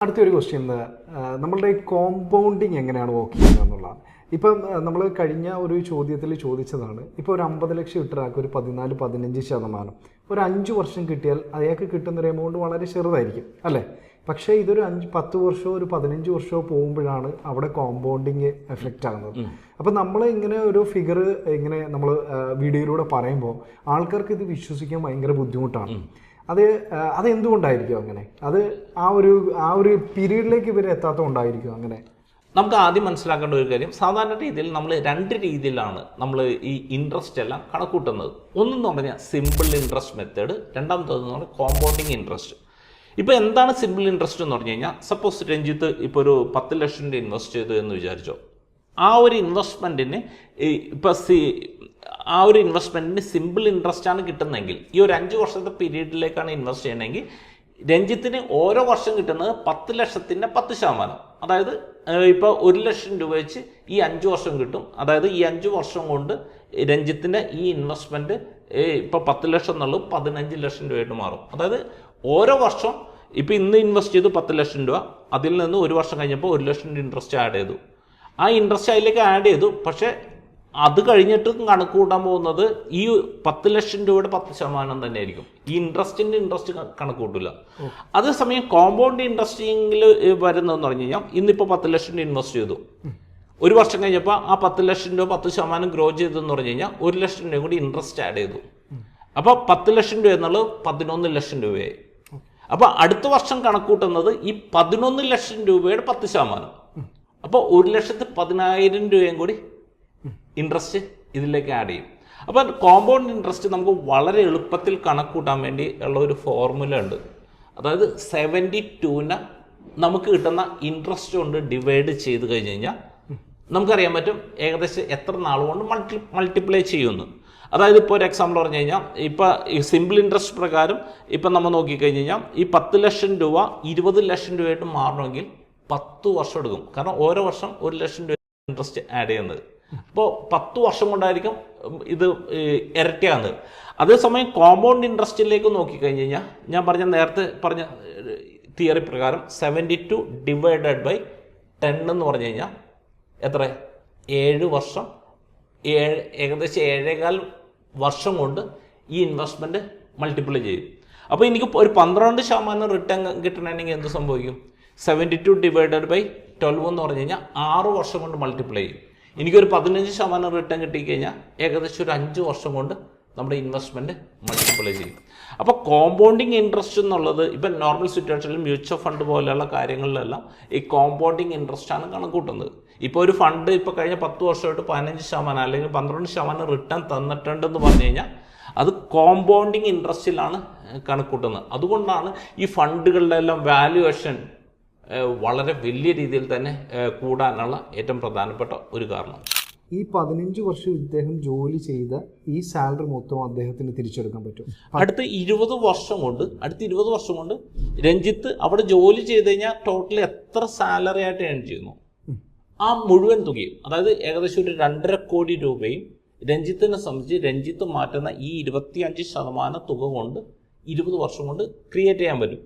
അടുത്തൊരു ക്വസ്റ്റ്യൻ നമ്മളുടെ കോമ്പൗണ്ടിങ് എങ്ങനെയാണ് വർക്ക് ചെയ്യുന്നത് എന്നുള്ളതാണ്. ഇപ്പം നമ്മൾ കഴിഞ്ഞ ഒരു ചോദ്യത്തിൽ ചോദിച്ചതാണ്, ഇപ്പോൾ ഒരു 50 ലക്ഷം ഇട്ട ആൾക്ക് ഒരു 14-15%, ഒരു 5 വർഷം കിട്ടിയാൽ അയാൾക്ക് കിട്ടുന്നൊരു എമൗണ്ട് വളരെ ചെറുതായിരിക്കും അല്ലേ? പക്ഷേ ഇതൊരു 10 വർഷമോ ഒരു 15 വർഷമോ പോകുമ്പോഴാണ് അവിടെ കോമ്പൗണ്ടിങ് എഫക്റ്റ് ആകുന്നത്. അപ്പം നമ്മൾ ഇങ്ങനെ ഒരു ഫിഗർ ഇങ്ങനെ നമ്മൾ വീഡിയോയിലൂടെ പറയുമ്പോൾ ആൾക്കാർക്ക് ഇത് വിശ്വസിക്കാൻ ഭയങ്കര ബുദ്ധിമുട്ടാണ്. അതെന്തുകൊണ്ടായിരിക്കും അങ്ങനെ? അത് ആ ഒരു പീരീഡിലേക്ക് ഇവർ എത്താത്തതുകൊണ്ടായിരിക്കും അങ്ങനെ? നമുക്ക് ആദ്യം മനസ്സിലാക്കേണ്ട ഒരു കാര്യം, സാധാരണ രീതിയിൽ നമ്മൾ 2 രീതിയിലാണ് നമ്മൾ ഈ ഇൻട്രസ്റ്റ് എല്ലാം കണക്കൂട്ടുന്നത്. ഒന്നെന്ന് പറഞ്ഞാൽ സിമ്പിൾ ഇൻട്രസ്റ്റ് മെത്തേഡ്, രണ്ടാമത്തേതെന്ന് പറഞ്ഞാൽ കോമ്പൗണ്ടിങ് ഇൻട്രസ്റ്റ്. ഇപ്പോൾ എന്താണ് സിമ്പിൾ ഇൻട്രസ്റ്റ് എന്ന് പറഞ്ഞു കഴിഞ്ഞാൽ, സപ്പോസ് രഞ്ജിത്ത് ഇപ്പോൾ ഒരു 10 ലക്ഷം രൂപ ഇൻവെസ്റ്റ് ചെയ്തു എന്ന് വിചാരിച്ചോ. ആ ഒരു ഇൻവെസ്റ്റ്മെൻറ്റിന് സിമ്പിൾ ഇൻട്രസ്റ്റ് ആണ് കിട്ടുന്നതെങ്കിൽ, ഈ ഒരു 5 വർഷത്തെ പീരീഡിലേക്കാണ് ഇൻവെസ്റ്റ് ചെയ്യണമെങ്കിൽ രഞ്ജിത്തിന് ഓരോ വർഷം കിട്ടുന്നത് 10 ലക്ഷത്തിൻ്റെ 10%. അതായത് ഇപ്പോൾ 1 ലക്ഷം രൂപ വെച്ച് ഈ 5 വർഷം കിട്ടും. അതായത് ഈ 5 വർഷം കൊണ്ട് രഞ്ജിത്തിൻ്റെ ഈ ഇൻവെസ്റ്റ്മെൻറ്റ് ഇപ്പോൾ 10 ലക്ഷം എന്നുള്ളത് 15 ലക്ഷം രൂപയായിട്ട് മാറും. അതായത് ഓരോ വർഷം ഇപ്പോൾ ഇന്ന് ഇൻവെസ്റ്റ് ചെയ്തു 10 ലക്ഷം രൂപ, അതിൽ നിന്ന് 1 വർഷം കഴിഞ്ഞപ്പോൾ 1 ലക്ഷം രൂപ ഇൻട്രസ്റ്റ് ആഡ് ചെയ്തു. ആ ഇൻട്രസ്റ്റ് അതിലേക്ക് ആഡ് ചെയ്തു. പക്ഷേ അത് കഴിഞ്ഞിട്ട് കണക്ക് കൂട്ടാൻ പോകുന്നത് ഈ 10 ലക്ഷം രൂപയുടെ 10% തന്നെയായിരിക്കും. ഈ ഇൻട്രസ്റ്റ് കണക്ക് കൂട്ടില്ല. അതേസമയം കോമ്പൗണ്ട് ഇൻട്രസ്റ്റിങ്ങിൽ വരുന്നതെന്ന് പറഞ്ഞു കഴിഞ്ഞാൽ, ഇന്നിപ്പോൾ 10 ലക്ഷം രൂപ ഇൻവെസ്റ്റ് ചെയ്തു, 1 വർഷം കഴിഞ്ഞപ്പോൾ ആ 10 ലക്ഷം രൂപ 10% ഗ്രോ ചെയ്തെന്ന് പറഞ്ഞു കഴിഞ്ഞാൽ 1 ലക്ഷം രൂപ കൂടി ഇൻട്രസ്റ്റ് ആഡ് ചെയ്തു. അപ്പോൾ 10 ലക്ഷം രൂപ എന്നുള്ളത് 11 ലക്ഷം രൂപയായി. അപ്പോൾ അടുത്ത വർഷം കണക്കൂട്ടുന്നത് ഈ 11 ലക്ഷം രൂപയുടെ 10%. അപ്പോൾ 1,10,000 രൂപയും കൂടി ഇൻട്രസ്റ്റ് ഇതിലേക്ക് ആഡ് ചെയ്യും. അപ്പോൾ കോമ്പൗണ്ട് ഇൻട്രസ്റ്റ് നമുക്ക് വളരെ എളുപ്പത്തിൽ കണക്കൂട്ടാൻ വേണ്ടി ഉള്ള ഒരു ഫോർമുല ഉണ്ട്. അതായത് 72നെ നമുക്ക് കിട്ടുന്ന ഇൻട്രസ്റ്റ് കൊണ്ട് ഡിവൈഡ് ചെയ്ത് കഴിഞ്ഞ് കഴിഞ്ഞാൽ നമുക്കറിയാൻ പറ്റും ഏകദേശം എത്ര നാൾ കൊണ്ട് മൾട്ടിപ്ലൈ ചെയ്യുമെന്ന്. അതായത് ഇപ്പോൾ ഒരു എക്സാമ്പിൾ പറഞ്ഞു കഴിഞ്ഞാൽ, ഇപ്പോൾ ഈ സിമ്പിൾ ഇൻട്രസ്റ്റ് പ്രകാരം ഇപ്പം നമ്മൾ നോക്കിക്കഴിഞ്ഞ് കഴിഞ്ഞാൽ ഈ 10 ലക്ഷം രൂപ 20 ലക്ഷം രൂപയായിട്ട് മാറണമെങ്കിൽ 10 വർഷം എടുക്കും. കാരണം ഓരോ വർഷം 1 ലക്ഷം രൂപ ഇൻട്രസ്റ്റ് ആഡ് ചെയ്യുന്നത്. അപ്പോൾ 10 വർഷം കൊണ്ടായിരിക്കും ഇത് ഇരട്ടിയാകുന്നത്. അതേസമയം കോമ്പൗണ്ട് ഇൻട്രസ്റ്റിലേക്ക് നോക്കിക്കഴിഞ്ഞ് കഴിഞ്ഞാൽ, ഞാൻ നേരത്തെ പറഞ്ഞ തിയറി പ്രകാരം 72 ഡിവൈഡഡ് ബൈ 10 എന്ന് പറഞ്ഞു കഴിഞ്ഞാൽ എത്ര? 7 വർഷം, ഏകദേശം 7.25 വർഷം കൊണ്ട് ഈ ഇൻവെസ്റ്റ്മെൻറ്റ് മൾട്ടിപ്ലൈ ചെയ്യും. അപ്പോൾ എനിക്ക് ഒരു 12% റിട്ടേൺ കിട്ടണമെങ്കിൽ എന്ത് സംഭവിക്കും? 72 ഡിവൈഡഡ് ബൈ 12 എന്ന് പറഞ്ഞു കഴിഞ്ഞാൽ 6 വർഷം കൊണ്ട് മൾട്ടിപ്ലൈ ചെയ്യും. എനിക്കൊരു 15% റിട്ടേൺ കിട്ടിക്കഴിഞ്ഞാൽ ഏകദേശം ഒരു 5 വർഷം കൊണ്ട് നമ്മുടെ ഇൻവെസ്റ്റ്മെൻറ്റ് മൾട്ടിപ്ലൈ ചെയ്യും. അപ്പോൾ കോമ്പൗണ്ടിങ് ഇൻട്രസ്റ്റ് എന്നുള്ളത് ഇപ്പം നോർമൽ സിറ്റുവേഷനിൽ മ്യൂച്വൽ ഫണ്ട് പോലെയുള്ള കാര്യങ്ങളിലെല്ലാം ഈ കോമ്പൗണ്ടിങ് ഇൻട്രസ്റ്റ് ആണ് കണക്കൂട്ടുന്നത്. ഇപ്പോൾ ഒരു ഫണ്ട് ഇപ്പോൾ കഴിഞ്ഞ 10 വർഷമായിട്ട് 15% അല്ലെങ്കിൽ 12% റിട്ടേൺ തന്നിട്ടുണ്ടെന്ന് പറഞ്ഞു കഴിഞ്ഞാൽ അത് കോമ്പൗണ്ടിങ് ഇൻട്രസ്റ്റിലാണ് കണക്കൂട്ടുന്നത്. അതുകൊണ്ടാണ് ഈ ഫണ്ടുകളുടെ എല്ലാം വാല്യുവേഷൻ വളരെ വലിയ രീതിയിൽ തന്നെ കൂടാനുള്ള ഏറ്റവും പ്രധാനപ്പെട്ട ഒരു കാരണം. ഈ 15 വർഷം ഇദ്ദേഹം ജോലി ചെയ്ത ഈ സാലറി മൊത്തം അദ്ദേഹത്തിന് തിരിച്ചെടുക്കാൻ പറ്റും. അടുത്ത 20 വർഷം കൊണ്ട് രഞ്ജിത്ത് അവിടെ ജോലി ചെയ്ത് കഴിഞ്ഞാൽ ടോട്ടൽ എത്ര സാലറി ആയിട്ട് ഏൺ ചെയ്യുന്നു ആ മുഴുവൻ തുകയും, അതായത് ഏകദേശം ഒരു 2.5 കോടി രൂപയും രഞ്ജിത്തിനെ സംബന്ധിച്ച് രഞ്ജിത്ത് മാറ്റുന്ന ഈ 25% തുക കൊണ്ട് 20 വർഷം കൊണ്ട് ക്രിയേറ്റ് ചെയ്യാൻ പറ്റും.